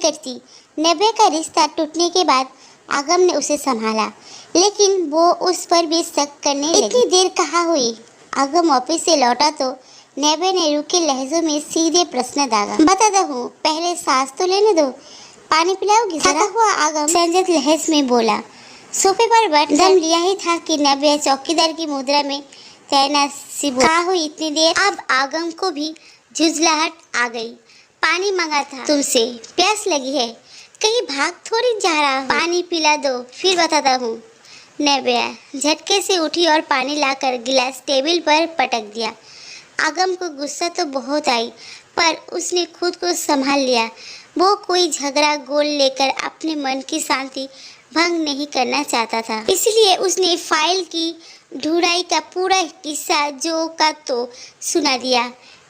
करती। नव्या का रिश्ता टूटने के बाद आगम ने उसे संभाला, लेकिन वो उस पर भी शक करने लगी। इतनी देर कहाँ हुई? आगम ऑफिस से लौटा तो नव्या ने रुके लहजों में सीधे प्रश्न दागा। बताता हूँ, पहले सांस तो लेने दो। पानी पिलाओगी? थका हुआ आगम संजत लहज में बोला। सोफे पर बैठ दम लिया ही था कि नव्या चौकीदार की मुद्रा में तैनात सी बोली। कहाँ हुई इतनी देर? अब आगम को भी झुंझलाहट आ गई। पानी मंगा था तुमसे, प्यास लगी है, कहीं भाग थोड़ी जा रहा हूँ। पानी पिला दो फिर बताता हूँ। नव्या झटके से उठी और पानी लाकर गिलास टेबल पर पटक दिया। आगम को गुस्सा तो बहुत आई, पर उसने खुद को संभाल लिया। वो कोई झगड़ा गोल लेकर अपने मन की शांति भंग नहीं करना चाहता था, इसलिए उसने फाइल की ढूंढाई का पूरा किस्सा जो का तो सुना दिया।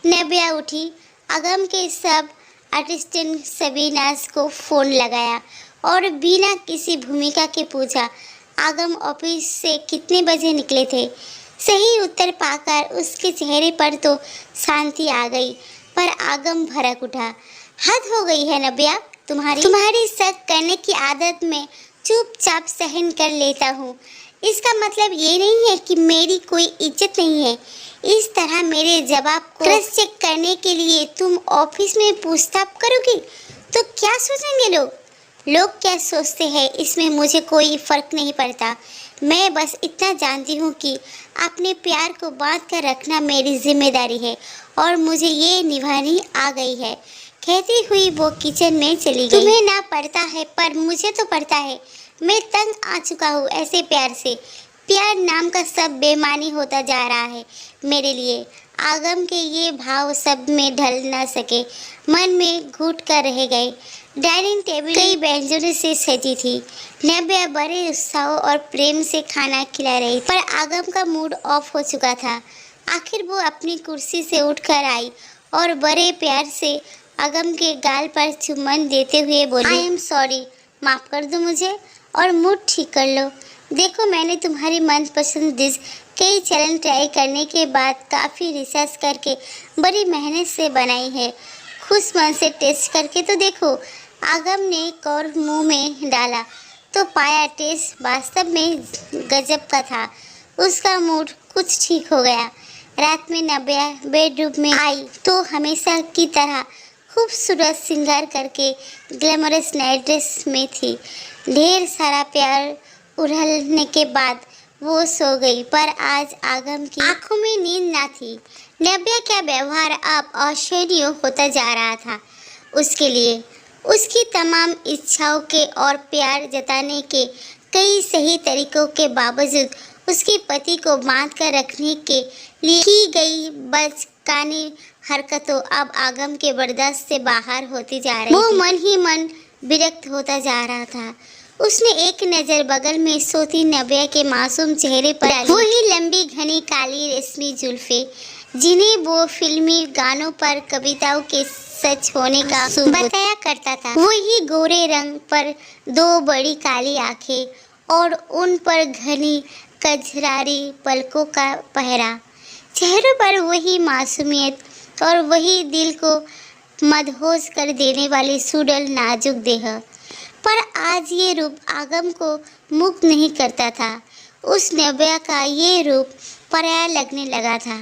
नव्या उठी, आगम के सब असिस्टेंट सबीनास को फोन लगाया और बिना किसी भूमिका के पूछा, आगम ऑफिस से कितने बजे निकले थे। सही उत्तर पाकर उसके चेहरे पर तो शांति आ गई, पर आगम भड़क उठा। हद हो गई है नव्या, तुम्हारी शक करने की आदत में चुपचाप सहन कर लेता हूँ। इसका मतलब ये नहीं है कि मेरी कोई इज्जत नहीं है। इस तरह मेरे जवाब को क्रॉस चेक करने के लिए तुम ऑफिस में पूछताछ करोगी तो क्या सोचेंगे लोग? लोग क्या सोचते हैं इसमें मुझे कोई फर्क नहीं पड़ता। मैं बस इतना जानती हूँ कि अपने प्यार को बांध कर रखना मेरी जिम्मेदारी है और मुझे ये निभानी आ गई है। कहती हुई वो किचन में चली गई। तुम्हें ना पड़ता है पर मुझे तो पड़ता है। मैं तंग आ चुका हूँ ऐसे प्यार से। प्यार नाम का सब बेमानी होता जा रहा है मेरे लिए। आगम के ये भाव सब में ढल ना सके, मन में घुट कर रह गए। डाइनिंग टेबल कई व्यंजनों से सजी थी। नव्या बड़े उत्साह और प्रेम से खाना खिला रही, पर आगम का मूड ऑफ हो चुका था। आखिर वो अपनी कुर्सी से उठकर आई और बड़े प्यार से आगम के गाल पर चुम्बन देते हुए बोली, आई एम सॉरी, माफ़ कर दो मुझे और मूड ठीक कर लो। देखो, मैंने तुम्हारी मनपसंद डिश कई चलन ट्राई करने के बाद काफ़ी रिसर्च करके बड़ी मेहनत से बनाई है। खुश मन से टेस्ट करके तो देखो। आगम ने कौर मुंह में डाला तो पाया टेस्ट वास्तव में गजब का था। उसका मूड कुछ ठीक हो गया। रात में नव्या बेडरूम में आई तो हमेशा की तरह खूबसूरत श्रृंगार करके ग्लैमरस नाइट ड्रेस में थी। ढेर सारा प्यार उड़ने के बाद वो सो गई, पर आज आगम की आंखों में नींद ना थी। नव्या का व्यवहार अब अशनीय होता जा रहा था उसके लिए। उसकी तमाम इच्छाओं के और प्यार जताने के कई सही तरीकों के बावजूद उसके पति को बांध कर रखने के लिए की गई बचकानी हरकतों अब आगम के बर्दाश्त से बाहर होती जा रही थी। वो मन ही मन विरक्त होता जा रहा था। उसने एक नज़र बगल में सोती नव्या के मासूम चेहरे पर डाली। वही लंबी घनी काली रेशमी जुल्फे जिन्हें वो फिल्मी गानों पर कविताओं के सच होने का बताया करता था, वही गोरे रंग पर दो बड़ी काली आंखें और उन पर घनी कजरारी पलकों का पहरा। चेहरों पर वही मासूमियत और वही दिल को मदहोश कर देने वाली सुडल नाजुक देह। पर आज ये रूप आगम को मुक्त नहीं करता था। उस नव्या का ये रूप पराया लगने लगा था।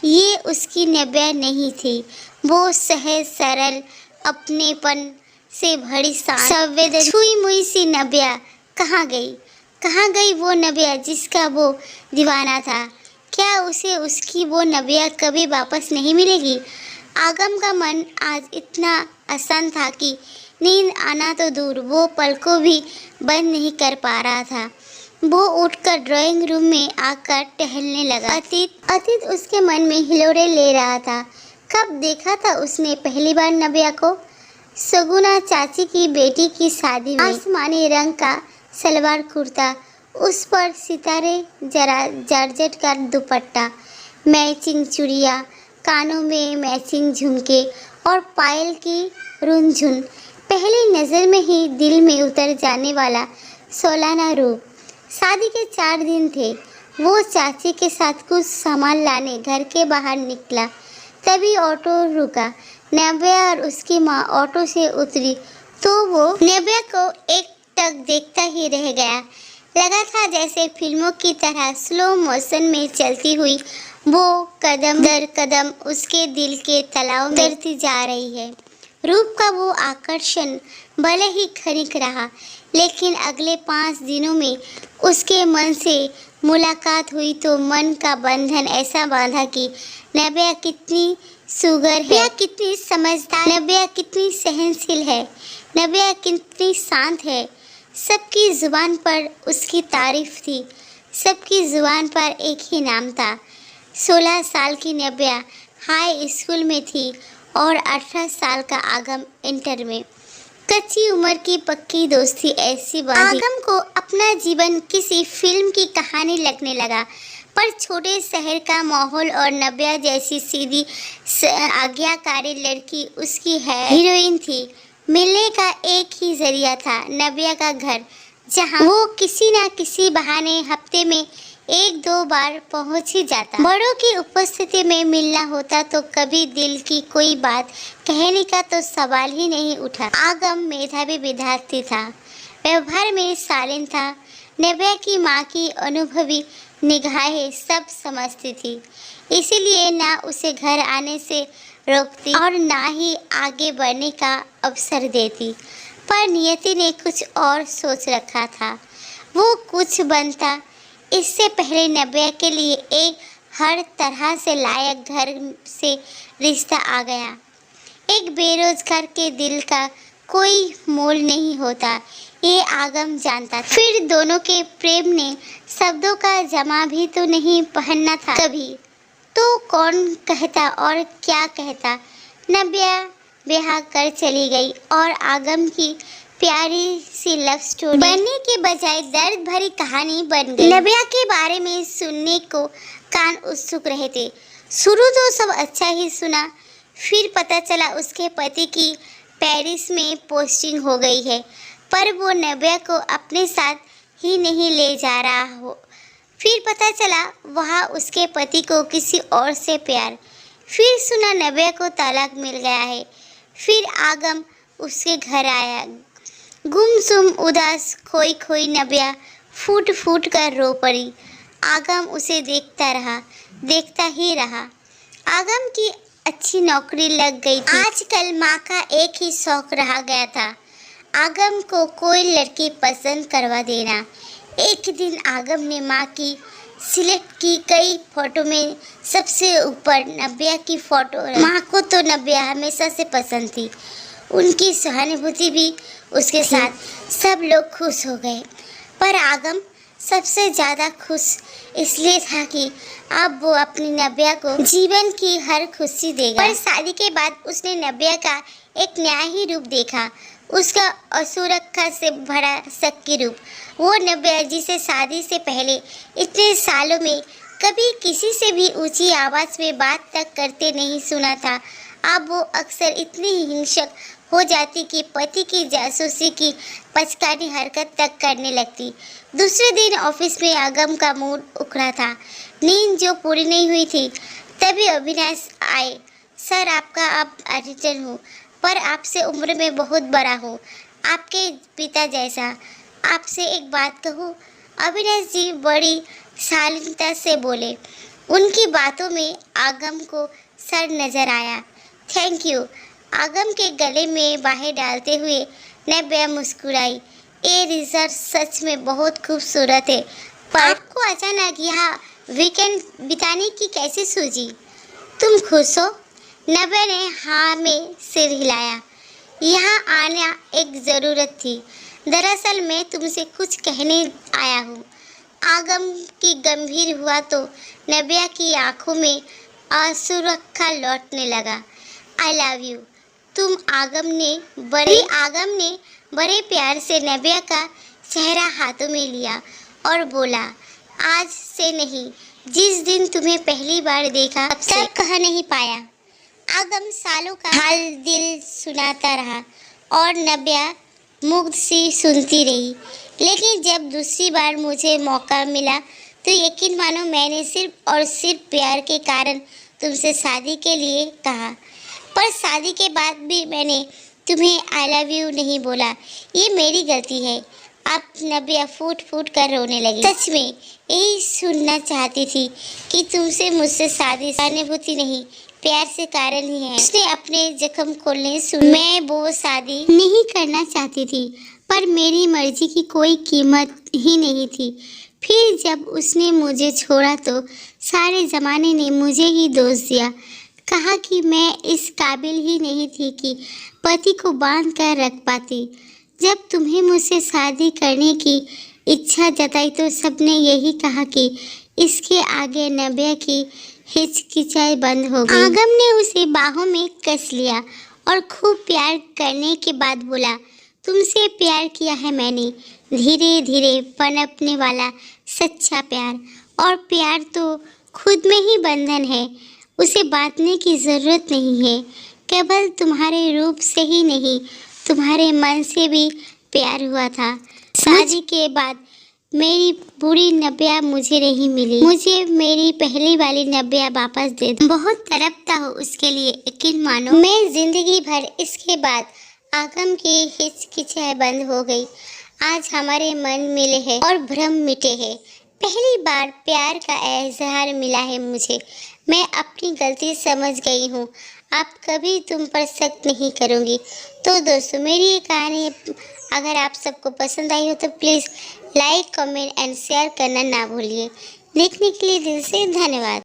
ये उसकी नव्या नहीं थी। वो सहज सरल अपनेपन से भरी संवेदन छुई मुई सी नव्या कहाँ गई वो नव्या जिसका वो दीवाना था? क्या उसे उसकी वो नव्या कभी वापस नहीं मिलेगी? आगम का मन आज इतना अशांत था कि नींद आना तो दूर, वो पलकों भी बंद नहीं कर पा रहा था। वो उठकर ड्राइंग रूम में आकर टहलने लगा। अतीत उसके मन में हिलोरे ले रहा था। कब देखा था उसने पहली बार नव्या को? सगुना चाची की बेटी की शादी में। आसमानी रंग का सलवार कुर्ता, उस पर सितारे जॉर्जेट का दुपट्टा, मैचिंग चूड़ियाँ, कानों में मैचिंग झुमके और पायल की रुनझुन। पहली नज़र में ही दिल में उतर जाने वाला सोलाना रूप। शादी के 4 दिन थे। वो चाची के साथ कुछ सामान लाने घर के बाहर निकला, तभी ऑटो रुका। नव्या और उसकी माँ ऑटो से उतरी तो वो नव्या को एक टक देखता ही रह गया। लगा था जैसे फिल्मों की तरह स्लो मोशन में चलती हुई वो कदम दर कदम उसके दिल के तलाव में उतरती जा रही है। रूप का वो आकर्षण भले ही क्षणिक रहा, लेकिन अगले 5 दिनों में उसके मन से मुलाकात हुई तो मन का बंधन ऐसा बांधा कि नव्या कितनी सुगर है, नव्या कितनी समझदार, नव्या कितनी सहनशील है, नव्या कितनी शांत है। सबकी जुबान पर उसकी तारीफ थी, सबकी जुबान पर एक ही नाम था। 16 साल की नव्या हाई स्कूल में थी और 18 साल का आगम इंटर में। कच्ची उम्र की पक्की दोस्ती ऐसी बांधी। आगम को अपना जीवन किसी फिल्म की कहानी लगने लगा, पर छोटे शहर का माहौल और नव्या जैसी सीधी आज्ञाकारी लड़की उसकी हीरोइन थी। मिलने का एक ही जरिया था, नव्या का घर, जहां वो किसी न किसी बहाने हफ्ते में 1-2 बार पहुंच ही जाता। बड़ों की उपस्थिति में मिलना होता तो कभी दिल की कोई बात कहने का तो सवाल ही नहीं उठा। आगम मेधावी विद्यार्थी था, व्यवहार में शालीन था। नव्या की माँ की अनुभवी निगाहें सब समझती थी, इसीलिए ना उसे घर आने से रोकती और ना ही आगे बढ़ने का अवसर देती। पर नियति ने कुछ और सोच रखा था। वो कुछ बनता इससे पहले नव्या के लिए एक हर तरह से लायक घर से रिश्ता आ गया। एक बेरोजगार के दिल का कोई मोल नहीं होता, ये आगम जानता था। फिर दोनों के प्रेम ने शब्दों का जमा भी तो नहीं पहनना था कभी, तो कौन कहता और क्या कहता। नव्या ब्याह कर चली गई और आगम की प्यारी सी लव स्टोरी बनने के बजाय दर्द भरी कहानी बन गई। नव्या के बारे में सुनने को कान उत्सुक रहे थे। शुरू तो सब अच्छा ही सुना, फिर पता चला उसके पति की पेरिस में पोस्टिंग हो गई है, पर वो नव्या को अपने साथ ही नहीं ले जा रहा हो। फिर पता चला वहाँ उसके पति को किसी और से प्यार। फिर सुना नव्या को तलाक मिल गया है। फिर आगम उसके घर आया। गुमसुम उदास खोई खोई नव्या फूट फूट कर रो पड़ी। आगम उसे देखता रहा, देखता ही रहा। आगम की अच्छी नौकरी लग गई थी। आजकल माँ का एक ही शौक रहा गया था, आगम को कोई लड़की पसंद करवा देना। एक दिन आगम ने माँ की सिलेक्ट की कई फोटो में सबसे ऊपर नव्या की फोटो। माँ को तो नव्या हमेशा से पसंद थी, उनकी सहानुभूति भी उसके साथ। सब लोग खुश हो गए, पर आगम सबसे ज़्यादा खुश इसलिए था कि अब वो अपनी नव्या को जीवन की हर खुशी देगा। पर शादी के बाद उसने नव्या का एक नया ही रूप देखा, उसका असुरक्षा से भरा शक्ति रूप। वो नव्या जिसे शादी से पहले इतने सालों में कभी किसी से भी ऊंची आवाज़ में बात तक करते नहीं सुना था, अब वो अक्सर इतनी हिंसक हो जाती कि पति की जासूसी की पचकानी हरकत तक करने लगती। दूसरे दिन ऑफिस में आगम का मूड उखड़ा था, नींद जो पूरी नहीं हुई थी। तभी अविनाश आए। सर, आपका अब एडिटर हूँ, पर आपसे उम्र में बहुत बड़ा हूँ, आपके पिता जैसा। आपसे एक बात कहूँ? अविनाश जी बड़ी शालीनता से बोले। उनकी बातों में आगम को सर नजर आया। Thank you. आगम के गले में बाहें डालते हुए नव्या मुस्कुराई। ये रिजल्ट सच में बहुत खूबसूरत है, पर आपको अचानक यहाँ वीकेंड बिताने की कैसे सूझी? तुम खुश हो? नव्या ने हाँ में सिर हिलाया। यहाँ आना एक ज़रूरत थी। दरअसल मैं तुमसे कुछ कहने आया हूँ। आगम की गंभीर हुआ तो नव्या की आंखों में असुरक्षा लौटने लगा। I love you. तुम आगम ने बड़े प्यार से नव्या का चेहरा हाथों में लिया और बोला, आज से नहीं, जिस दिन तुम्हें पहली बार देखा तब कह नहीं पाया। आगम सालों का हाल दिल सुनाता रहा और नव्या मुग्ध सी सुनती रही। लेकिन जब दूसरी बार मुझे मौका मिला तो यकीन मानो मैंने सिर्फ और सिर्फ प्यार के कारण तुमसे शादी के लिए कहा। पर शादी के बाद भी मैंने तुम्हें आई लव यू नहीं बोला, ये मेरी गलती है। अब नबिया फूट फूट कर रोने लगी। सच में यही सुनना चाहती थी कि तुमसे मुझसे शादी सहानुभूति नहीं, प्यार से कारण ही है। उसने अपने जख्म खोलने सुन। मैं वो शादी नहीं करना चाहती थी, पर मेरी मर्जी की कोई कीमत ही नहीं थी। फिर जब उसने मुझे छोड़ा तो सारे ज़माने ने मुझे ही दोष दिया, कहा कि मैं इस काबिल ही नहीं थी कि पति को बांध कर रख पाती। जब तुम्हें मुझसे शादी करने की इच्छा जताई तो सबने यही कहा कि इसके आगे नबिया की हिचकिचाई बंद हो गई। आगम ने उसे बाहों में कस लिया और खूब प्यार करने के बाद बोला, तुमसे प्यार किया है मैंने, धीरे धीरे पनपने वाला सच्चा प्यार। और प्यार तो खुद में ही बंधन है, उसे बांधने की ज़रूरत नहीं है। केवल तुम्हारे रूप से ही नहीं, तुम्हारे मन से भी प्यार हुआ था। शादी के बाद मेरी बुरी नबिया मुझे नहीं मिली, मुझे मेरी पहली वाली नबिया वापस दे दो। बहुत तड़पता हूँ उसके लिए, यकीन मानो। मैं जिंदगी भर इसके बाद आगम की हिचकिचाई बंद हो गई। आज हमारे मन मिले हैं और भ्रम मिटे हैं। पहली बार प्यार का इजहार मिला है मुझे। मैं अपनी गलती समझ गई हूँ, अब कभी तुम पर शक नहीं करूँगी। तो दोस्तों, मेरी ये कहानी अगर आप सबको पसंद आई हो तो please like, comment and share करना ना भूलिए। देखने के लिए दिल से धन्यवाद।